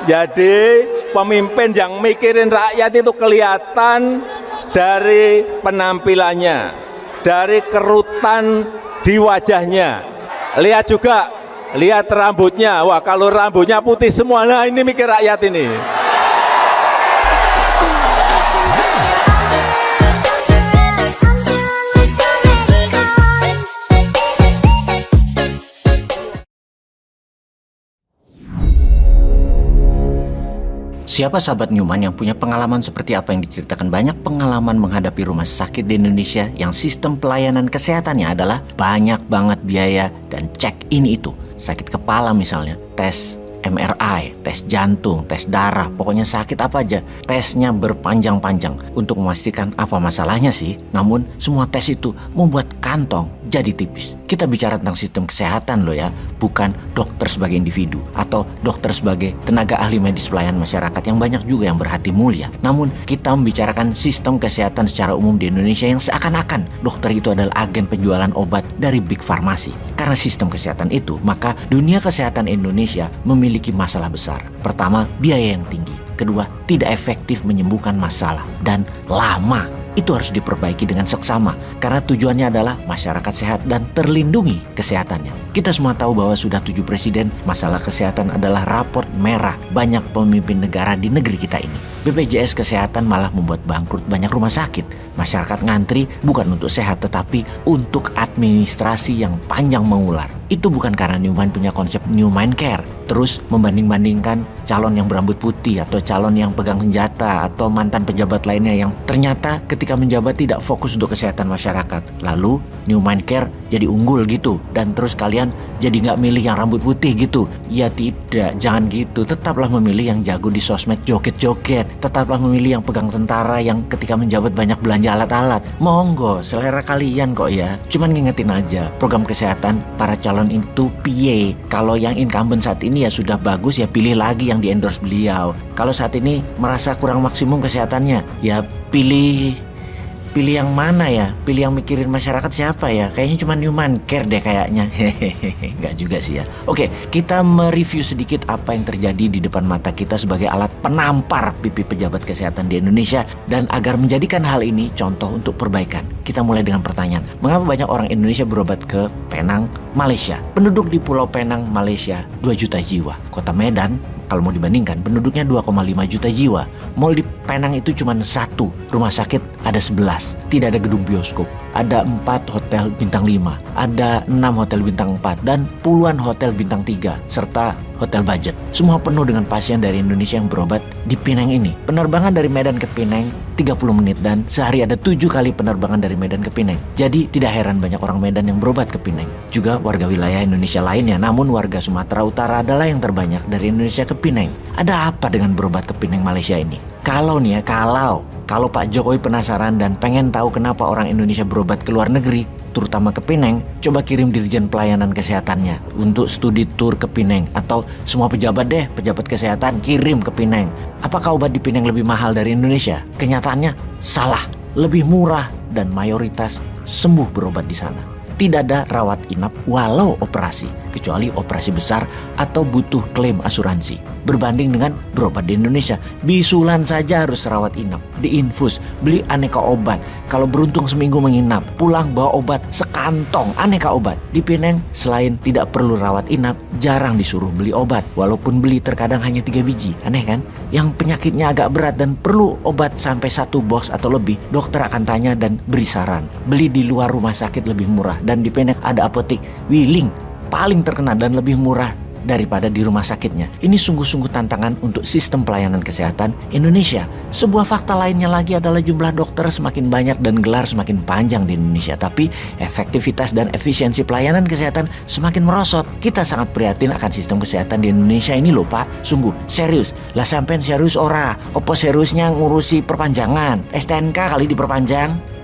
Jadi pemimpin yang mikirin rakyat itu kelihatan dari penampilannya, dari kerutan di wajahnya. Lihat juga, lihat rambutnya. Wah, kalau rambutnya putih semua, nah ini mikir rakyat ini. Siapa sahabat Newman yang punya pengalaman seperti apa yang diceritakan? Banyak pengalaman menghadapi rumah sakit di Indonesia yang sistem pelayanan kesehatannya adalah banyak banget biaya dan cek ini itu. Sakit kepala misalnya, tes MRI, tes jantung, tes darah, pokoknya sakit apa aja, tesnya berpanjang-panjang untuk memastikan apa masalahnya sih. Namun semua tes itu membuat kantong jadi tipis. Kita bicara tentang sistem kesehatan loh ya, bukan dokter sebagai individu atau dokter sebagai tenaga ahli medis pelayanan masyarakat yang banyak juga yang berhati mulia. Namun kita membicarakan sistem kesehatan secara umum di Indonesia yang seakan-akan dokter itu adalah agen penjualan obat dari big farmasi. Karena sistem kesehatan itu, maka dunia kesehatan Indonesia memiliki masalah besar. Pertama, biaya yang tinggi. Kedua, tidak efektif menyembuhkan masalah. Dan lama. Itu harus diperbaiki dengan seksama. Karena tujuannya adalah masyarakat sehat dan terlindungi kesehatannya. Kita semua tahu bahwa sudah 7 presiden, masalah kesehatan adalah raport merah banyak pemimpin negara di negeri kita ini. BPJS Kesehatan malah membuat bangkrut banyak rumah sakit. Masyarakat ngantri bukan untuk sehat, tetapi untuk administrasi yang panjang mengular. Itu bukan karena Newman punya konsep Newman Care. Terus membanding-bandingkan calon yang berambut putih atau calon yang pegang senjata atau mantan pejabat lainnya yang ternyata ketika menjabat tidak fokus untuk kesehatan masyarakat. Lalu Newman Care jadi unggul gitu. Dan terus kalian jadi nggak milih yang rambut putih gitu. Ya tidak, jangan gitu. Tetaplah memilih yang jago di sosmed joget-joget. Tetaplah memilih yang pegang tentara yang ketika menjabat banyak belanja alat-alat. Monggo, selera kalian kok ya. Cuman ngingetin aja, program kesehatan para calon itu piye. Kalau yang incumbent saat ini ya sudah bagus, ya pilih lagi yang di-endorse beliau. Kalau saat ini merasa kurang maksimum kesehatannya, ya pilih yang mana ya? Pilih yang mikirin masyarakat siapa ya? Kayaknya cuma Newman Care deh kayaknya. Enggak juga sih ya. Oke, kita mereview sedikit apa yang terjadi di depan mata kita sebagai alat penampar pipi pejabat kesehatan di Indonesia. Dan agar menjadikan hal ini contoh untuk perbaikan, kita mulai dengan pertanyaan. Mengapa banyak orang Indonesia berobat ke Penang, Malaysia? Penduduk di Pulau Penang, Malaysia 2 juta jiwa. Kota Medan, kalau mau dibandingkan, penduduknya 2,5 juta jiwa. Mall di Penang itu cuma 1, rumah sakit ada 11, tidak ada gedung bioskop, ada 4 hotel bintang 5, ada 6 hotel bintang 4, dan puluhan hotel bintang 3, serta hotel budget. Semua penuh dengan pasien dari Indonesia yang berobat di Penang ini. Penerbangan dari Medan ke Penang 30 menit dan sehari ada 7 kali penerbangan dari Medan ke Penang. Jadi tidak heran banyak orang Medan yang berobat ke Penang. Juga warga wilayah Indonesia lainnya, namun warga Sumatera Utara adalah yang terbanyak dari Indonesia ke Penang. Ada apa dengan berobat ke Penang Malaysia ini? Kalau nih ya, kalau Pak Jokowi penasaran dan pengen tahu kenapa orang Indonesia berobat ke luar negeri, terutama ke Penang, coba kirim Dirjen Pelayanan Kesehatannya untuk studi tur ke Penang. Atau semua pejabat deh, pejabat kesehatan kirim ke Penang. Apakah obat di Penang lebih mahal dari Indonesia? Kenyataannya salah, lebih murah dan mayoritas sembuh berobat di sana. Tidak ada rawat inap walau operasi, kecuali operasi besar atau butuh klaim asuransi. Berbanding dengan berobat di Indonesia, bisulan saja harus rawat inap, diinfus, beli aneka obat. Kalau beruntung seminggu menginap, pulang bawa obat sekantong aneka obat. Di Penang, selain tidak perlu rawat inap, jarang disuruh beli obat. Walaupun beli terkadang hanya 3 biji, aneh kan? Yang penyakitnya agak berat dan perlu obat sampai 1 box atau lebih, dokter akan tanya dan beri saran. Beli di luar rumah sakit lebih murah. Dan di Penang ada apotek Wiling, paling terkenal dan lebih murah daripada di rumah sakitnya. Ini sungguh-sungguh tantangan untuk sistem pelayanan kesehatan Indonesia. Sebuah fakta lainnya lagi adalah jumlah dokter semakin banyak dan gelar semakin panjang di Indonesia. Tapi efektivitas dan efisiensi pelayanan kesehatan semakin merosot. Kita sangat prihatin akan sistem kesehatan di Indonesia ini loh Pak. Sungguh, serius. Lah sampean serius ora? Opo seriusnya ngurusi perpanjangan? STNK kali diperpanjang?